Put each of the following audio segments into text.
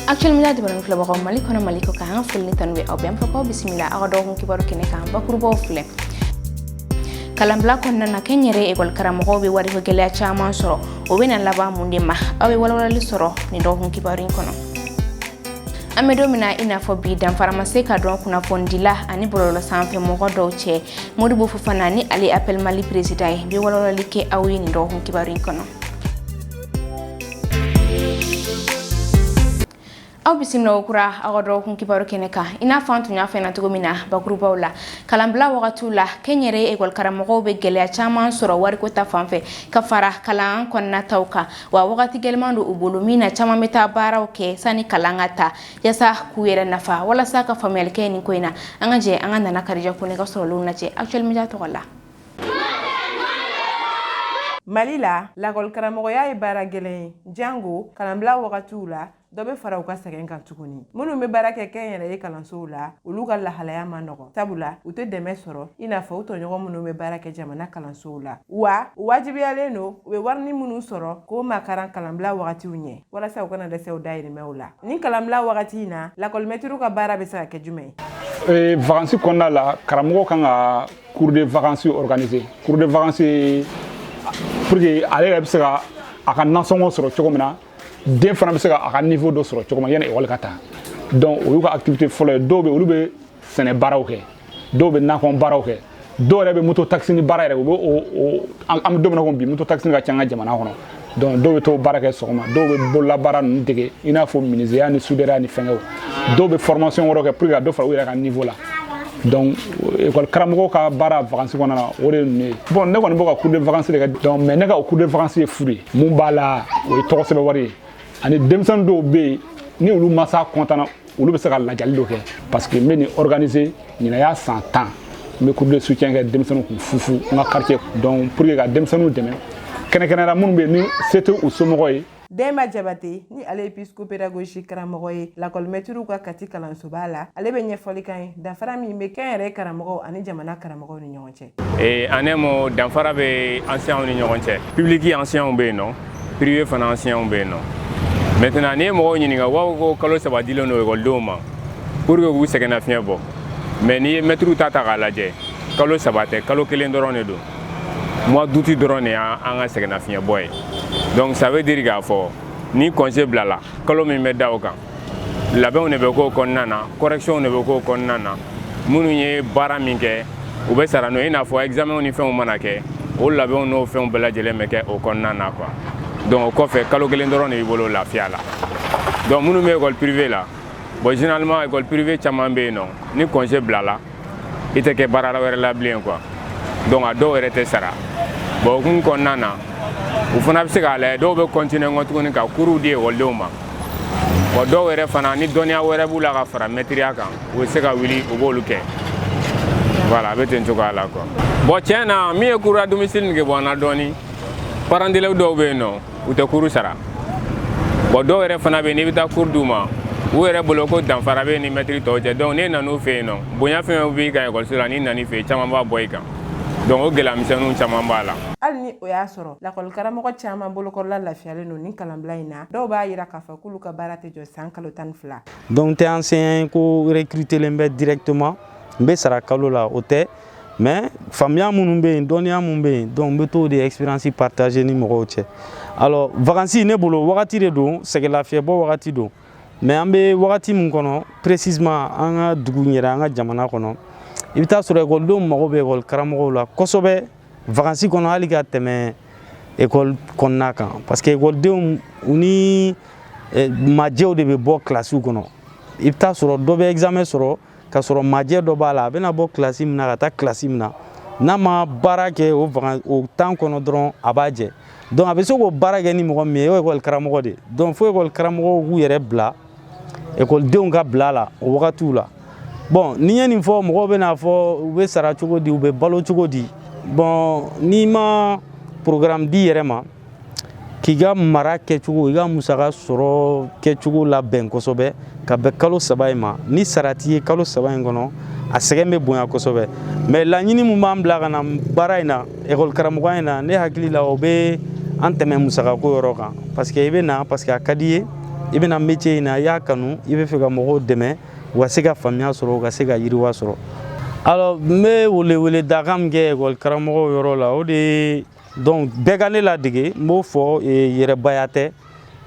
Actuellement di baran fle bako mali kono mali ko kan fulni tanwe aw bem fako bismillah ado ko kibaru kene kan bakuru bo fle kalambla ko nana kenyere e gol karamo be wari ko gele chama soro o bena laba munde ma awe wala li soro ni do ko kibaru kono amedo mina ina fo bi dan faramase ka don kuna fondila ani bololo sanfe mo ko do che modi bo fofana ni ali appel mali president bi wala li ke awi ni do ko kibaru kono aw bisimna okura agodo kun kibaru keneka ina fantu nya fena to gomina ba grupa wala kalambla wagatula kenyere e gol karamo be gele chama soro wari ko ta fanfe ka fara kalan konna tawka wa wagati gelmando ubulumina chama meta baraw ke sani kalangata yasa kuyere nafa wala saka famel ke ni koina angaje anganda na karija kune ka soro luna che actual media to wala Malila la gol karamo ya e bara gele jango kalambla wagatula dobe fara uka segen kan tuguni munu me barake kenyere e kalanso la uluga la halaya manogo tabula ute deme soro ina fa uto nyogo munu me barake jamana kalanso la wa wajibi aleno we warni munu soro ko makaran kalambla wakati unye wala sa ukana de seu daire meula ni kalambla wakati na la kolmeturu ka bara be sa ke jume vacances qu'on a là karamo kan cours de vacances organisé cours de vacances pour que aller be sa aka nasongo soro chogomina den fana be se ka a niveau do soro cogoma yana école kata donc o yuka activité folo do be olu be sene baraw ke do be nakon baraw ke do rebe moto taxi ni bara rebe o am do na ko bi moto taxi ga canga jamana hono donc do be to barake sogoma do be bolla bara ndege ina fo ministre yani soudera ni fengo do be formation woro ke pour que do fa wira ka niveau là donc école karamo ka bara vacances ko na o ne bon ne ko ni boka cours de vacances le donc mais ne ka cours de vacances furi mun bala o to se be wari ani demsan do be ni olu masa kontana olu be se ka lajali do ke parce que meni organiser ni na ya 100 ans me cours de soutien ke demsan ko fufu nga quartier donc pour que ga demsanu deme kene kene ra mun be ni c'était au somogoy Dema Jabate ni ale psychopédagogique karamogoye la kolmeturu ka kati kalanso bala ale be nyefoli kan danfara mi be kenre karamogo ani jamana karamogo ni nyonche et anemo danfara be ancien ni nyonche public ancien be non privé fana ancien be non maintenant ni mo ni nga wa ko kalo saba dilo no ko doma pour que vous segena fien bo mais ni metru tata kala je kalo saba te kalo kelen dorone do moi douti dorone anga segena fien boy donc ça veut dire qu'il faut ni congé blala kalo mi medda o kan labe on ne be ko konnana correction ne be ko konnana munu ye bara minke ou be sara no ina fo examen on fait on manake o labe on no fait on bela jele meke o konnana quoi donc ko fait kalo kelen dorone ibolo la fiala donc munu me école privée là bon généralement école privée chamambe non ni congé blala ite ke bara la were la bien quoi donc a do erete sara bon kun konnana u fana be se ka la do be continuer ngotuguni ka kuru di école do ma o do were fana ni donia were bula ka fara metria kan u se ka wili u bolu ke voilà be ten choka la quoi bon tiena mi e kuru a domicile nge bona doni parandile do be no u te kuru sara bon do were fana be ni bita kuru duma u were bolo ko dan fara be ni metri to je donc ne nanu fe no bonya fe bi ka école sura ni nani fe chama ba boy kan donc o gela misanu chama bala alni o ya soro la kol karamo chama bolo ko la fiale no ni kalambla ina do ba yira ka fa kulu ka barate jo sankalo tan fla donc t'es ancien ko recruter lembe directement mbe sara kalo la ote mais famia munumbe donia mumbe donc mbe to de expérience partager ni mo che alors vacances ne bolo wakati de do c'est que la fie bo wakati do mais ambe wakati mun kono précisément anga dugu nyera anga jamana kono ibita sura école do mo be école karamo la kosobe vacances kono ali ga teme école konnaka parce que école de uni majeo de be bo classe kono ibita sura do be examen soro ka soro majeo do bala bena bo classe imna ka ta classe imna na ma barake o temps kono dron abaje donc abe so ko barake ni mo me école karamo de donc fo école karamo wu yere bla école de on ga bla la o wakatu la bon ni yani fo mo be na fo be sara chugo di be balo chugo di bon ni ma programme di yere ma kiga mara ke chugo iga musaka soro ke chugo la ben kosobe ka be kalo sabay ma ni sarati kalo sabay ngono a segembe bonya kosobe mais la nyini mu mambla kana baraina école karamugo ina ne hakili la obe anteme musaka ko yoroka parce que ibe na parce que akadiye i bɛna métier in na i y'a kanu i bɛ fɛ ka mɔgɔw dɛmɛ u ka se ka faamuya sɔrɔ u ka se ka yiriwa sɔrɔ. Alors n bɛ wele dakan min kɛ école karamɔgɔw yɔrɔ la o de ye donc bɛɛ ka ne ladege n b'o fɔ yɛrɛbaya tɛ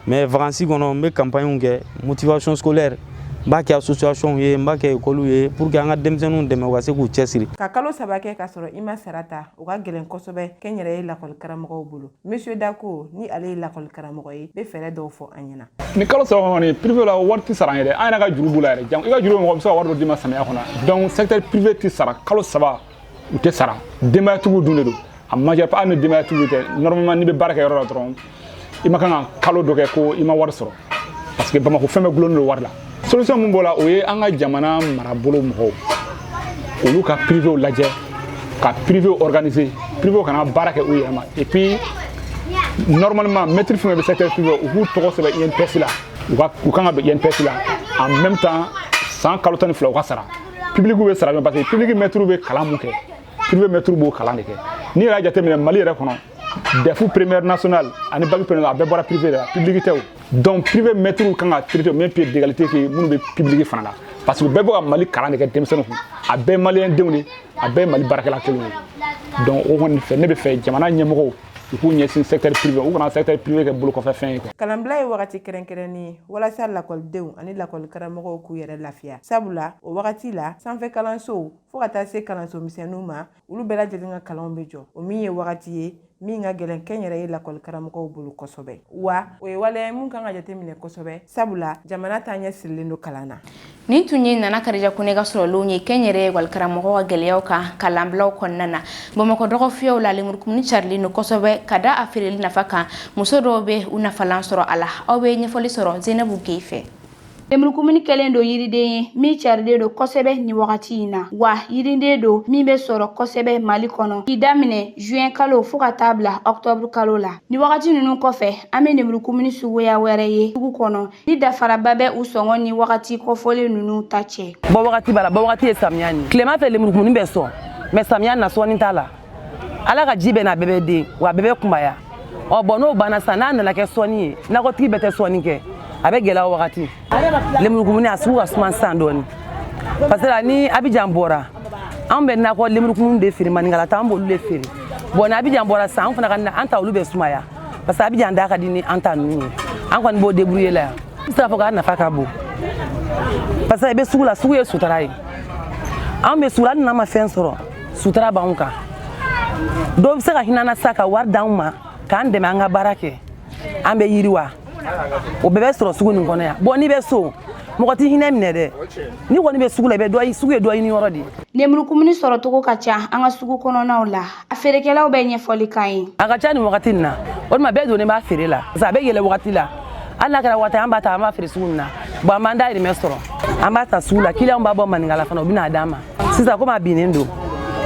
mais vacances kɔnɔ n bɛ campagne kɛ motivation scolaire n b'a kɛ association ye n b'a kɛ école ye pour que an ka denmisɛnninw dɛmɛ u ka se k'u cɛsiri. Ka kalo 3 kɛ ka sɔrɔ i ma sara ta o ka gɛlɛn kosɛbɛ kɛnyɛrɛye lakɔli karamɔgɔw bolo. Monsieur Dako ni ale ye lakɔli karamɔgɔ ye bɛ fɛɛrɛ dɔw fɔ an ɲɛna. Ni kalo 3 kɔni privé la wari tɛ sara an yɛrɛ an yɛrɛ ka juru b'u la yɛrɛ i ka juru mɔgɔ bɛ se ka wari dɔ d'i ma samiya kɔnɔ donc secteur privé tɛ sara kalo 3 u tɛ sara denbayatigiw dun de don a majeure part hali ni denbayatigiw tɛ normalement n'i bɛ baara kɛ yɔrɔ la dɔrɔn i ma kan ka kalo dɔ kɛ ko i ma wari sɔrɔ parce que Bamako fɛn bɛɛ gulonnen don wari la. Solution mun b'o la o ye an ka jamana marabolo mɔgɔw olu ka privé lajɛ ka privé organiser privé kana baara kɛ u yɛrɛ ma et puis normalement maître fɛn bɛ secteur privé u k'u tɔgɔ sɛbɛn INPS la u kan ka don INPS la en même temps san kalo 12 u ka sara public bɛ sara parce que public maître bɛ kalan mun kɛ privé maître b'o kalan de kɛ n'i yɛrɛ y'a jateminɛ Mali yɛrɛ kɔnɔ DEF première nationale ani bac première a bɛɛ bɔra privé la public tɛ o donc privé maître kan ka traiter au même pied d'égalité que minnu bɛ public fana la parce que bɛɛ bɛ ka Mali kalan de kɛ denmisɛnninw kun a bɛɛ ye maliyɛn denw de a bɛɛ ye Mali baarakɛla kelenw ye donc o kɔni fɛ ne bɛ fɛ jamana ɲɛmɔgɔw u k'u ɲɛsin secteur privé u kana secteur privé kɛ bolo kɔfɛ fɛn ye. Kalanbila ye wagati kɛrɛnkɛrɛnnen ye walasa lakɔlidenw ani lakɔli karamɔgɔw k'u yɛrɛ lafiya sabula o wagati la sanfɛ kalansow fo ka taa se kalanso misɛnninw ma olu bɛɛ lajɛlen ka kalanw bɛ jɔ o min ye wagati ye min ka gɛlɛn kɛnyɛrɛye lakɔli karamɔgɔw bolo kosɛbɛ wa o ye waleya mun kan ka jateminɛ kosɛbɛ sabula jamana taa ɲɛ sirilen don kalan na. Nin tun ye Nana Karija Kone ka sɔrɔlenw ye kɛnyɛrɛye ekɔli karamɔgɔw ka gɛlɛyaw kan kalanbilaw kɔnɔna na Bamakɔ dɔgɔfiyaw la lemurukumuni carilen don kosɛbɛ ka da a feereli nafa kan muso dɔw bɛ u nafalan sɔrɔ a la aw bɛ ɲɛfɔli sɔrɔ Zeinabu Gueye fɛ. Lemurukumuni kɛlen don yiriden ye min carilen don kosɛbɛ ni wagati in na wa yiriden don min bɛ sɔrɔ kosɛbɛ Mali kɔnɔ k'i daminɛ juin kalo fo ka taa bila octobre kalo la ni wagati ninnu kɔfɛ an bɛ lemurukumuni suguya wɛrɛ ye sugu kɔnɔ ni dafaraba bɛ u sɔngɔ ni wagati kɔfɔlen ninnu ta cɛ. Bɔ wagati b'a la bɔ wagati ye samiya ni tilema fɛ lemurukumuni bɛ sɔn mais samiya na sɔnni t'a la Ala ka ji bɛ na bɛɛ bɛ den wa bɛɛ bɛ kunbaya bon n'o banna sisan n'a nana kɛ sɔnni ye nakɔtigi bɛɛ tɛ sɔnni kɛ a bɛ gɛlɛya o wagati lemurukumuni a sugu ka suma sisan dɔɔni parce que ni Abidjan bɔra an bɛ nakɔ lemurukumuni de feere maninkala ta an b'olu de feere ni Abidjan bɔra sisan an fana ka an ta olu bɛ sumaya parce que Abidjan da ka di ni an ta ninnu ye an kɔni b'o débrouiller la yan n sera fɔ k'a nafa ka bon parce que i bɛ sugu la sugu ye sutura ye an bɛ sugu la hali n'an ma fɛn sɔrɔ sutura b'anw kan dɔw bɛ se ka hinɛ an na sisan ka wari d'anw ma k'an dɛmɛ an ka baara kɛ an bɛ yiriwa o bɛɛ bɛ sɔrɔ sugu nin kɔnɔ yan n'i bɛ so mɔgɔ t'i hinɛ minɛ dɛ ni kɔni bɛ sugu la i bɛ dɔ sugu ye dɔ ɲini yɔrɔ de. Lemurukumuni sɔrɔ cogo ka ca an ka sugu kɔnɔnaw la a feerekɛlaw bɛ ɲɛfɔli k'an ye. A ka ca nin wagati nin na o tuma bɛɛ donnen b'a feere la parce que a bɛ yɛlɛ wagati la hali n'a kɛra wagati an b'a ta an b'a feere sugu nin na an b'an dahirimɛ sɔrɔ an b'a ta sugu la client b'a bɔ maninkala fana u bɛ n'a d'an ma sisan komi a binnen don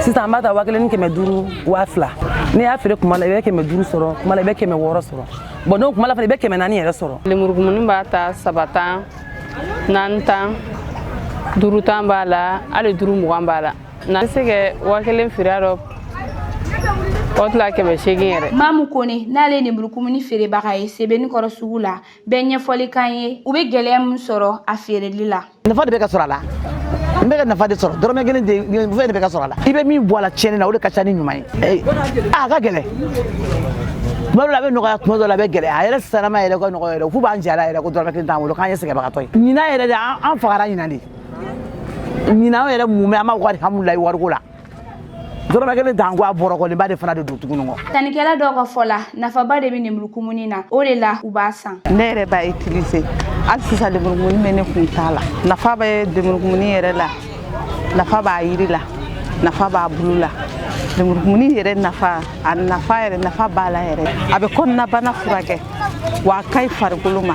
sisan an b'a ta 1500 2000 n'i y'a feere kuma la i bɛ 500 sɔrɔ kuma la i bɛ 600 sɔrɔ n'o kuma la fana i bɛ 400 yɛrɛ sɔrɔ. Lemurukumuni b'a ta 3 tan 4 tan 5 tan b'a la hali 20 b'a la na se kɛ 1000 feere dɔ o tila 800 yɛrɛ. Mamu Kone n'ale ye lemurukumuni feerebaga ye Sebenikɔrɔ sugu la bɛɛ ɲɛfɔli k'an ye u bɛ gɛlɛya min sɔrɔ a feereli la. Nafa de bɛ ka sɔrɔ a la n bɛ ka nafa de sɔrɔ dɔrɔmɛ kelen de fɛn de bɛ ka sɔrɔ a la i bɛ min bɔ a la tiɲɛni na o de ka ca ni ɲuman ye a ka gɛlɛn tuma dɔ la a bɛ nɔgɔya tuma dɔ la a bɛ gɛlɛya a yɛrɛ sarama yɛrɛ ka nɔgɔya yɛrɛ f'u b'an jala yɛrɛ ko dɔrɔmɛ kelen t'an bolo k'an ye sɛgɛnbagatɔ ye ɲinan yɛrɛ de an fagara ɲinan de ɲinan yɛrɛ mun bɛ an b'a fɔ alihamudulilayi wariko la dɔrɔmɛ kelen t'an ko a bɔrɔ kɔni ba de fana de don tuguni kɔ. Sannikɛla dɔw ka fɔ la nafaba de bɛ lemurukumuni na o de la u b'a san. Ne yɛrɛ b'a utiliser hali sisan lemurukumuni bɛ ne kun t'a la nafa bɛ lemurukumuni yɛrɛ la nafa b'a yiri la nafa b'a bulu la lemurukumuni yɛrɛ nafa a nafa yɛrɛ nafa b'a la yɛrɛ a bɛ kɔnɔnabana furakɛ wa a ka ɲi farikolo ma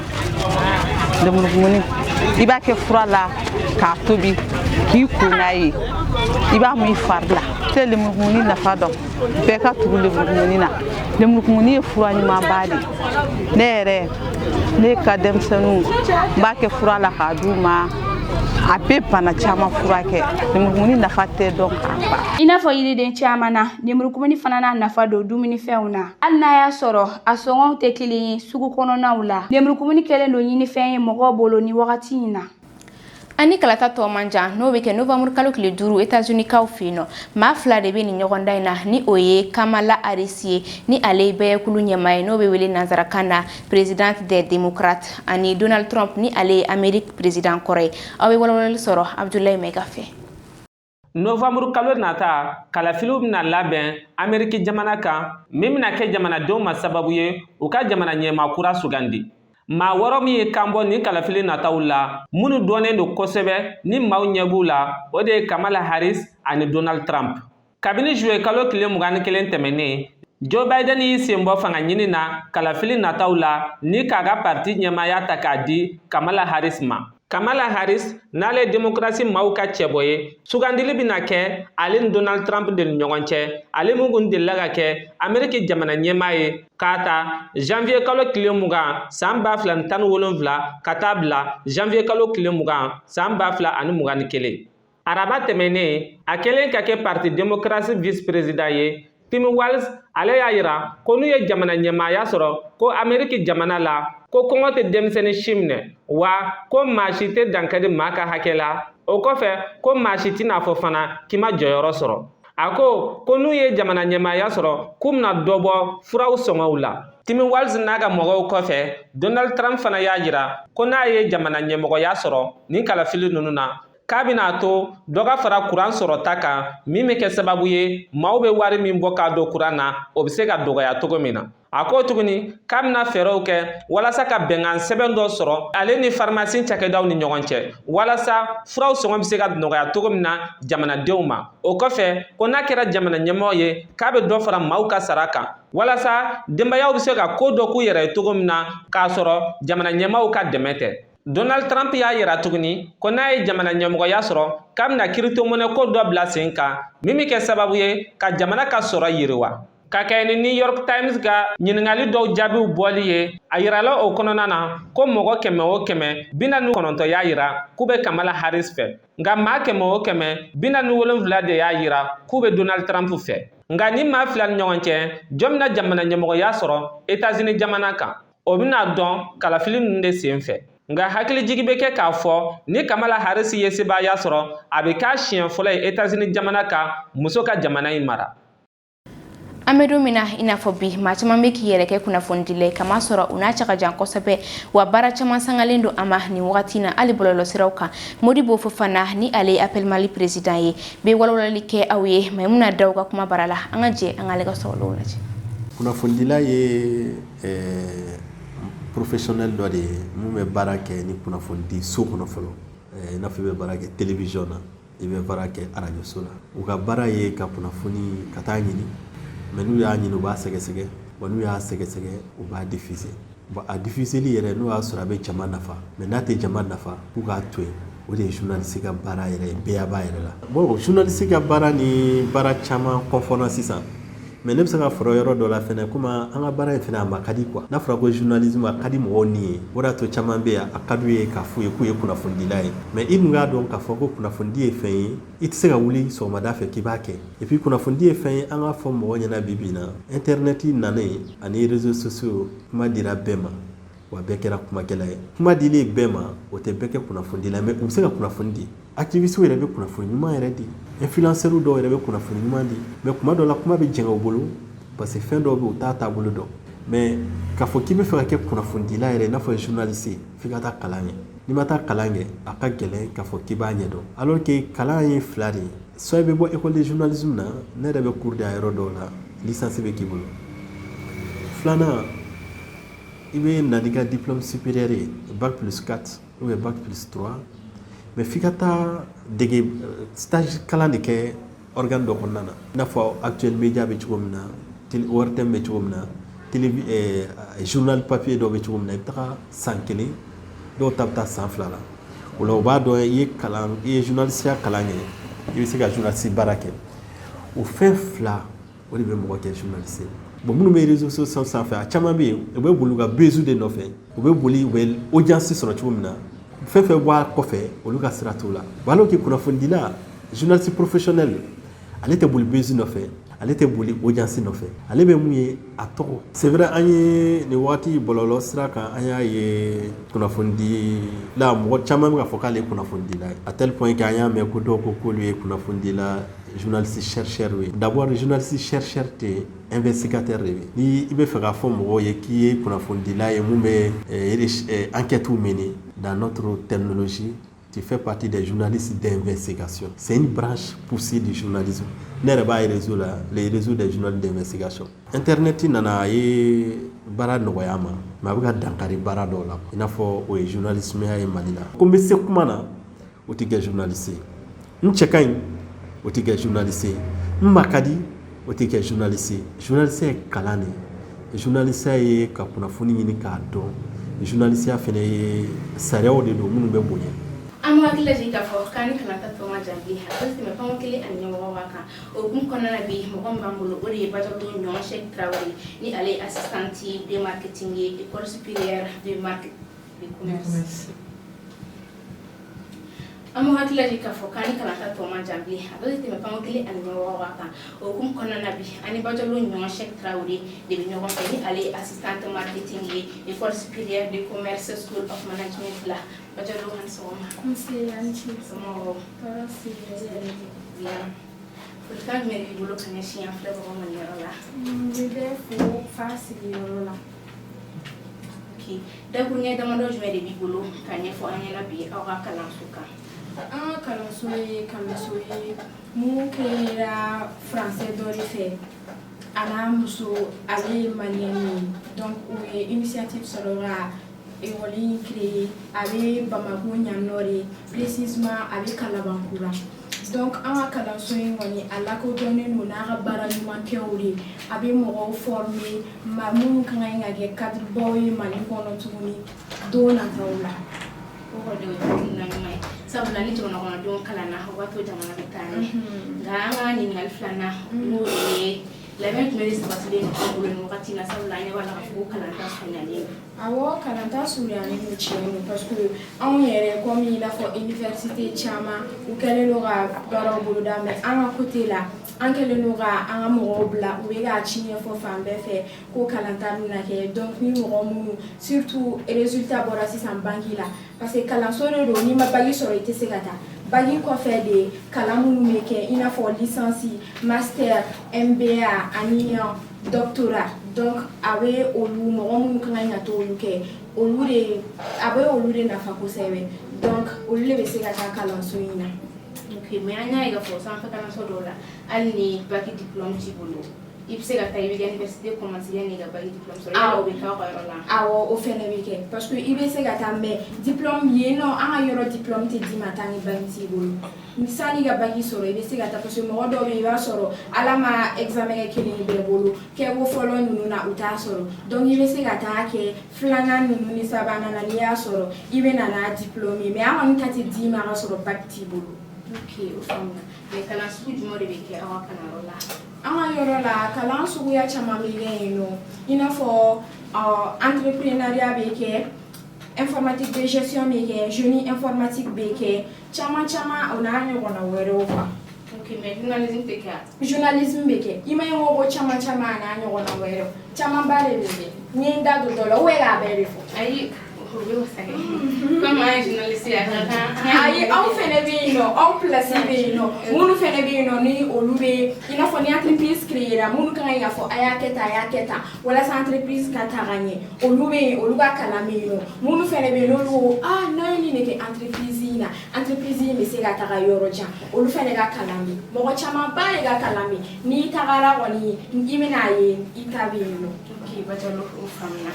lemurukumuni i b'a kɛ fura la k'a tobi k'i ko n'a ye i b'a mun i fari la tɛ lemurukumuni nafa dɔn bɛɛ ka tugu lemurukumuni na lemurukumuni ye fura ɲumanba de ne yɛrɛ ne ka denmisɛnninw n b'a kɛ fura la k'a d'u ma a bɛ bana caman furakɛ lemurukumuni nafa tɛ dɔn k'a ban. I n'a fɔ yiriden caman na lemurukumuni fana n'a nafa don dumunifɛnw na hali n'a y'a sɔrɔ a sɔngɔw tɛ kelen ye sugu kɔnɔnaw la lemurukumuni kɛlen don ɲinifɛn ye mɔgɔw bolo ni wagati in na. Ani kalata tɔ man jan n'o bɛ kɛ novembre kalo tile 5 États-Unis kaw fɛ yen nɔ maa 2 de bɛ nin ɲɔgɔndan in na ni o ye Kamala Harris ye ni ale bɛɛ kulu ɲɛmaa ye n'o bɛ wele nanzarakan na présidente des démocrates ani Donald Trump ni ale ye Amérique président kɔrɔ ye aw bɛ walawalali sɔrɔ Abdoulaye Maiga fɛ. Novembre kalo nata kalafiliw bɛna labɛn Amérique jamana kan min bɛna kɛ jamanadenw ma sababu ye u ka jamana ɲɛmaa kura sugandi. Maa wɔɔrɔ min ye kan bɔ nin kalafili nataw la minnu dɔnnen don kosɛbɛ ni maaw ɲɛ b'u la o de ye Kamala Harris ani Donald Trump. Kabini juillet kalo tile 21 tɛmɛnen Joe Biden y'i sen bɔ fanga ɲini na kalafili nataw la ni k'a ka parti ɲɛmaaya ta k'a di Kamala Harris ma. Kamala Harris n'ale démocratie maaw ka cɛbɔ ye sugandili bɛna kɛ ale ni Donald Trump de ni ɲɔgɔn cɛ ale mun kun delila ka kɛ Amérique jamana ɲɛmaa ye k'a ta janvier kalo tile 20 san 2017 ka taa bila janvier kalo tile 20 san 2021. Araba tɛmɛnen a kɛlen ka kɛ parti démocratie vice président ye Tim Walz ale y'a yira ko n'u ye jamana ɲɛmaaya sɔrɔ ko Amérique jamana la ko kɔngɔ tɛ denmisɛnnin si minɛ wa ko maa si tɛ dankari maa ka hakɛ la o kɔfɛ ko maa si tɛna fɔ fana k'i ma jɔyɔrɔ sɔrɔ. A ko n'u ye jamana ɲɛmaaya sɔrɔ k'u bɛna dɔ bɔ furaw sɔngɔw la. Tim Walz n'a ka mɔgɔw kɔfɛ Donald Trump fana y'a yira ko n'a ye jamana ɲɛmɔgɔya sɔrɔ nin kalafili ninnu na k'a bɛna to dɔ ka fara kuran sɔrɔta kan min bɛ kɛ sababu ye maaw bɛ wari min bɔ k'a don kuran na o bɛ se ka dɔgɔya cogo min na. A ko tuguni k'a bɛna fɛɛrɛw kɛ walasa ka bɛnkan sɛbɛn dɔ sɔrɔ ale ni pharmacie cakɛdaw ni ɲɔgɔn cɛ walasa furaw sɔngɔ bɛ se ka nɔgɔya cogo min na jamanadenw ma. O kɔfɛ ko n'a kɛra jamana ɲɛmɔgɔ ye k'a bɛ dɔ fara maaw ka sara kan walasa denbayaw bɛ se ka ko dɔ k'u yɛrɛ ye cogo min na k'a sɔrɔ jamana ɲɛmɔgɔw ka dɛmɛ tɛ. Donald Trump y'a yira tuguni ko n'a ye jamana ɲɛmɔgɔya sɔrɔ k'a bɛna kiritomonɛ ko dɔ bila sen kan min bɛ kɛ sababu ye ka jamana ka sɔrɔ yiriwa. Ka kɛ ni New York Times ka ɲininkali dɔw jaabiw bɔli ye a yirala o kɔnɔna na ko mɔgɔ 100 o 100 49 y'a yira k'u bɛ Kamala Harris fɛ nka maa 100 o 100 47 de y'a yira k'u bɛ Donald Trump fɛ. Nka ni maa 2 ni ɲɔgɔn cɛ jɔn bɛna jamana ɲɛmɔgɔya sɔrɔ États-Unis jamana kan o bɛna dɔn kalafili ninnu de sen fɛ. Nka hakilijigi bɛ kɛ k'a fɔ ni Kamala Harris ye sebaaya sɔrɔ a bɛ k'a siɲɛ fɔlɔ ye États-Unis jamana kan muso ka jamana in mara. An bɛ don min na i n'a fɔ bi maa caman bɛ k'i yɛrɛ kɛ kunnafonidila ye kama sɔrɔ u n'a cɛ ka jan kosɛbɛ wa baara caman sangalen don a ma nin wagati in na hali bɔlɔlɔsiraw kan Modibo Fofana ni ale ye Appel Mali président ye bɛ walawalali kɛ aw ye Maimuna Dawu ka kuma bara la an ka jɛ an ka ale ka sɔrɔlaw lajɛ. Kunnafonidila ye professionnel dɔ de ye mun bɛ baara kɛ ni kunnafonidi so kɔnɔ fɔlɔ i n'a fɔ i bɛ baara kɛ télévision na i bɛ baara kɛ radio so la u ka baara ye ka kunnafoni ka taa ɲini mais n'u y'a ɲini u b'a sɛgɛsɛgɛ wa n'u y'a sɛgɛsɛgɛ u b'a diffuser bon a diffuseli yɛrɛ n'o y'a sɔrɔ a bɛ jama nafa mais n'a tɛ jama nafa k'u k'a to yen o de ye journaliste ka baara yɛrɛ ye bɛɛ b'a yɛrɛ la bon journaliste ka baara ni baara caman confondant sisan mais ne bɛ se ka fɔra yɔrɔ dɔ la fɛnɛ komi an ka baara in fɛnɛ a ma ka di quoi n'a fɔra ko journalisme a ka di mɔgɔw ni ye o de y'a to caman bɛ yan a ka d'u ye k'a f'u ye k'u ye kunnafonidila ye mais i dun k'a dɔn k'a fɔ ko kunnafonidi ye fɛn ye i tɛ se ka wuli sɔgɔmada fɛ k'i b'a kɛ et puis kunnafonidi ye fɛn ye an k'a fɔ mɔgɔw ɲɛna bi bi in na internet nanen ani réseaux sociaux kuma dira bɛɛ ma wa bɛɛ kɛra kumakɛla ye kuma dili bɛɛ ma o tɛ bɛɛ kɛ kunnafonidila mais u bɛ se ka kunnafoni di activistes yɛrɛ bɛ kunnafoni ɲuman yɛrɛ di influenceurs dɔw yɛrɛ bɛ kunnafoni ɲuman di mais kuma dɔ la kuma bɛ jɛngɛ u bolo parce que fɛn dɔw bɛ u t'a taabolo dɔn mais k'a fɔ k'i bɛ fɛ ka kɛ kunnafonidila yɛrɛ i n'a fɔ journaliste f'i ka taa kalan kɛ n'i ma taa kalan kɛ a ka gɛlɛn k'a fɔ k'i b'a ɲɛdɔn alors que kalan ye 2 de ye soit i bɛ bɔ école de journalisme na ne yɛrɛ bɛ cours di a yɔrɔ dɔw la licence bɛ k'i bolo 2nan i bɛ na n'i ka diplôme supérieur ye bac plus 4 ou bac plus 3 mais f'i ka taa dege stage kalan de kɛ organe dɔ kɔnɔna na i n'a fɔ actuel média bɛ cogo min na ORTM bɛ cogo min na journal papier dɔ bɛ cogo min na i bɛ taga san 1 dɔw ta bɛ taa san 2 la o la o b'a dɔn i ye journaliste kalan kɛ i bɛ se ka journaliste baara kɛ o fɛn 2 o de bɛ mɔgɔ kɛ journaliste bon minnu bɛ réseaux sociaux sanfɛ a caman bɛ yen u bɛ boli u ka besoin de nɔfɛ u bɛ boli u bɛ audience sɔrɔ cogo min na fɛn fɛn bɔ a kɔfɛ olu ka sira t'o la alors que kunnafonidila journaliste professionnel ale tɛ boli bezi nɔfɛ ale tɛ boli audience nɔfɛ ale bɛ mun ye a tɔgɔ c'est vrai an ye nin waati bɔlɔlɔ sira kan an y'a ye kunnafonidila mɔgɔ caman bɛ ka fɔ k'ale ye kunnafonidila ye à tel point que an y'a mɛn ko dɔw ko k'olu ye kunnafonidila journaliste chercheur ye d'abord journaliste chercheur tɛ investigateur de ye ni i bɛ fɛ k'a fɔ mɔgɔw ye k'i ye kunnafonidila ye mun bɛ enquête mené dans notre terminologie. Tu fais partie des journalistes d'investigation. C'est une branche poussée du journalisme. Ne yɛrɛ b'a réseau la, les réseaux des journalistes d'investigation. Internet nana a ye baara nɔgɔya ma, mais a bɛ ka dankari baara dɔw la. I n'a fɔ o ye journalisme ye Mali la. Ko n bɛ se kuma na, o tɛ kɛ journaliste ye. N cɛ ka ɲi, o tɛ kɛ journaliste ye. N ma ka di, o tɛ kɛ journaliste ye. Journaliste ye kalan de ye. Journaliste ye ka kunnafoni ɲini k'a dɔn. Journaliste fɛnɛ ye sariyaw de don minnu bɛ bonya. An hakili jigin k'a fɔ k'an ni kalanta tɔma janbi a bɛ tɛmɛ fɛn kelen ani ɲɛmɔgɔ waa kan o hukumu kɔnɔna na bi mɔgɔ min b'an bolo o de ye Badara Ɲɔgɔn Sɛki Traoré ni ale ye assistante de marketing ye école supérieure de marketing de commerce. An hakili jigin k'a fɔ k'an ni kalanta tɔma janbi a bɛ tɛmɛ fɛn kelen ani ɲɛmɔgɔ waa kan o hukumu kɔnɔna na bi ani Badara Ɲɔgɔn Sɛki Traoré de bɛ ɲɔgɔn fɛ ni ale ye assistante marketing ye école supérieure de commerce school of management la. Badara Hansoma. Monsieur Yanchi. Somoro. Parasi. Bien. Fulkan meri bolo kanya siya fleur ko man yara la. Bebe fo fasi yoro la. Okay. Da kunya da mando jwe de bibolo kanya fo anya la bi awa kala suka. Kala soye kamisoye mu kera français dori fe. Ana muso ali manieni. Donc oui initiative sera école créée avec Bamako Nyanori, précisément avec Kalabankura. Donc, en kalanso ngoni ala ko donné nous na bara manqué ori avec mo formé mamun kan nga ge cadre boy mali kono tuni dona tawla ko do na mai sabula ni to na ko don kala na wato jamana betani ga ni ngal flana no e la même chose parce que nous voulons partir na sabula ni wala ko kala ta finali awo kalanta suryani mu chenu parce que on yere comme il a fait université chama ou quel lora baro buluda mais en côté là en quel lora en mo bla ou ga chine fo fambe fait ko kalanta na ke donc ni mo mu surtout résultat borasi san banki là parce que kalansore do ni ma bagi sorite segata bagi ko fait de kalamu meke ina fo licence master MBA aniyan doctorat donc avec olu mo mu kan nga to olu ke olu de avec olu de na fa ko sebe donc olu le be se ka kalanso ina ok mais anya ga fo san fa kalanso do la alni baki diplôme ci bolo ipse ga tay bi université commencer ni ga baki diplôme so ya obi ka ko la awo o fene bi ke parce que ibe se ga ta mais diplôme ye non an yoro diplôme te di matani banti bolo misani ga baki soro ibe se ga ta parce que mo do be ba soro ala ma examen ke ni be bolo ke wo folo nunu na uta soro donc ibe se ga ta ke flana nunu ni sabana na ni ya soro ibe na na diplôme mais an ta ti di ma soro bakti bolo ok o fama mais kana su jumo de be ke awa kana rola an yoro la kalan suguya chama mileno ina fo entrepreneuriat be ke informatique de gestion be ke génie informatique be ke chama ona nyogo na wero fa ok mais journalisme te ka journalisme be ke ima yogo chama na nyogo na wero chama bare be nyenda do dolo wera be fo ayi comme un journaliste ayi on fene be no on place be no munu fene be no ni olube ina fo ni entreprise créer munu kan ya fo ayaketa wala sa entreprise ka taranye oluga kala me no munu fene be no no ni ne ke entreprise me se ga tara yoro jan olu fene ga kala me mo chama ba ga kala me ni tagara woni imena ye itabe no ok batalo o famna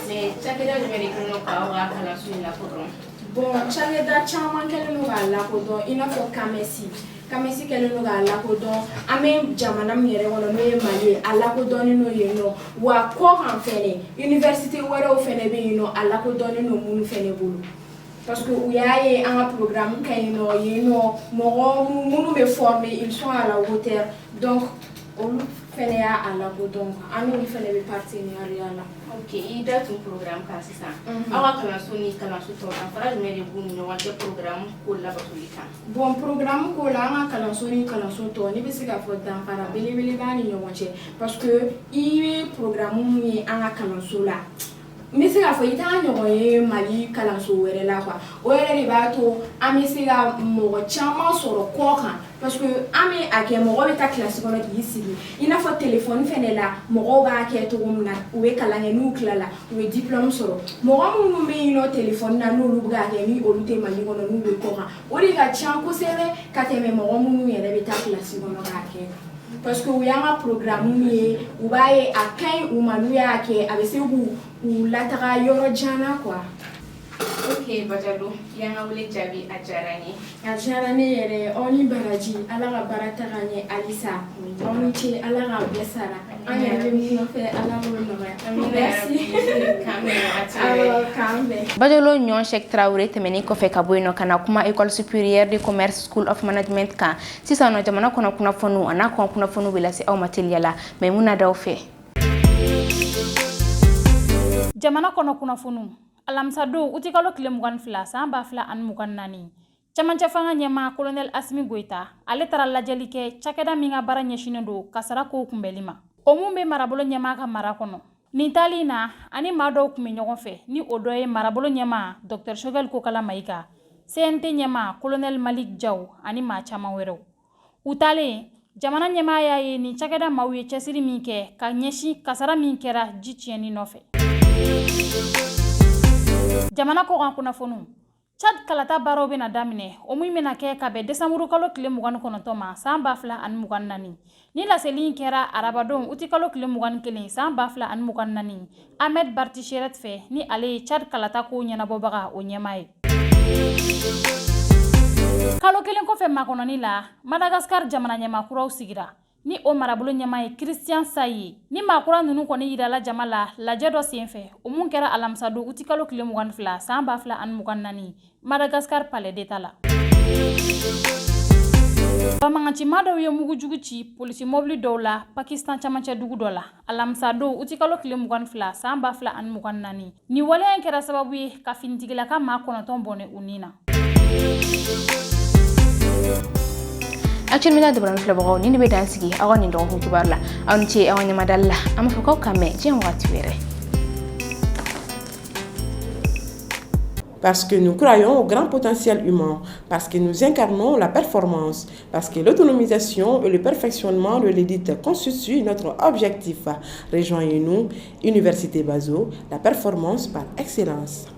mais chakeda jumeri kono ka wa kala suila kodron bon chakeda chama kele no ga la kodon ina fo kamesi kele no ga la kodon ame jamana mere wono me mali ala kodon no yeno wa ko han fene université wero fene be no ala kodon no munu fene bulu parce que où y a un programme qui est no mo munu me former ils sont à la hauteur donc olu fɛnɛ y'a a lakodɔn an n'olu fɛnɛ bɛ partenariat la. Ok, i da tun programme kan sisan. Aw ka kalanso ni kalanso tɔw danfara jumɛn de b'u ni ɲɔgɔn cɛ programme ko labatoli kan? Bon, programme ko la an ka kalanso ni kalanso tɔw ne bɛ se k'a fɔ danfara belebele b'a ni ɲɔgɔn cɛ parce que i bɛ programme mun ye an ka kalanso la. N bɛ se k'a fɔ i t'a ɲɔgɔn ye Mali kalanso wɛrɛ la quoi. O yɛrɛ de b'a to an bɛ se ka mɔgɔ caman sɔrɔ kɔ kan parce que an bɛ a kɛ mɔgɔ bɛ taa kilasi kɔnɔ k'i sigi i n'a fɔ téléphone fɛnɛ la mɔgɔw b'a kɛ cogo min na u bɛ kalan kɛ n'u tilala u bɛ diplôme sɔrɔ mɔgɔ minnu bɛ yen nɔ téléphone na n'olu bɛ k'a kɛ ni olu tɛ Mali kɔnɔ n'u bɛ kɔ kan o de ka ca kosɛbɛ ka tɛmɛ mɔgɔ minnu yɛrɛ bɛ taa kilasi kɔnɔ k'a kɛ. Parce que u y'an ka programme ye u b'a ye a ka ɲi u ma n'u y'a kɛ a bɛ se k'u lataga yɔrɔ jan na quoi. Ok, Bajalo, y'an ka wele jaabi a diyara n ye. A diyara ne yɛrɛ aw ni baraji Ala ka baara taga ɲɛ halisa aw ni ce Ala k'aw bɛɛ sara an yɛrɛ bɛ min nɔfɛ Ala k'o nɔgɔya. Merci. K'an bɛn. Bajalo ɲɔgɔn Cheikh Traoré tɛmɛnen kɔfɛ ka bɔ yen nɔ ka na kuma École supérieure de commerce School of Management kan sisan nɔ jamana kɔnɔ kunnafoniw a n'a kɔn kunnafoniw bɛ lase aw ma teliya la mais mun na d'aw fɛ. Jamana kɔnɔ kunnafoniw alamisa don uti kalo tile 22 san 2024 camancɛ fanga ɲɛmaa colonel Asimi Goita ale tara lajɛli kɛ cakɛda min ka baara ɲɛsinen don kasara kow kunbɛli ma o mun bɛ marabolo ɲɛmaa ka mara kɔnɔ nin tali na ani maa dɔw kun bɛ ɲɔgɔn fɛ ni o dɔ ye marabolo ɲɛmaa Dr Choguel Kokala Mayiga CNT ɲɛmaa colonel Malik Jaw ani maa caman wɛrɛw u talen jamana ɲɛmaa y'a ye nin cakɛda maaw ye cɛsiri min kɛ ka ɲɛsin kasara min kɛra ji tiɲɛni nɔfɛ. Jamana kɔkan kunnafoniw Chad kalata baaraw bɛna daminɛ o min bɛna kɛ ka bɛn décembre kalo tile 29 ma san 2024 ni laseli in kɛra arabadon uti kalo tile 21 san 2024 Ahmed Barti Cheret fɛ ni ale ye Chad kalata ko ɲɛnabɔbaga o ɲɛmaa ye. Kalo kelen kɔfɛ makɔnɔni la Madagascar jamana ɲɛmaakuraw sigira ni o marabolo ɲɛmaa ye Christian Saye ni maakura ninnu kɔni yirala jama la lajɛ dɔ senfɛ o mun kɛra alamisa don uti kalo tile 22 san 2024 Madagascar palais d'état la. Bamaŋancima dɔw ye mugujugu ci polisi mobili dɔw la Pakistan camancɛ dugu dɔ la alamisa don uti kalo tile 22 san 2024 ni waleya in kɛra sababu ye ka finitigilaka maa 9 bɔnɛ u ni na. Actuellement de bran flabagaw ni be dan sigi aw ni ndon ko kibar la aw ni ce aw nyama dalla am fa ko kamé ci wati wéré. Parce que nous croyons au grand potentiel humain, parce que nous incarnons la performance, parce que l'autonomisation et le perfectionnement de l'édite constituent notre objectif. Rejoignez-nous, Université Bazo, la performance par excellence.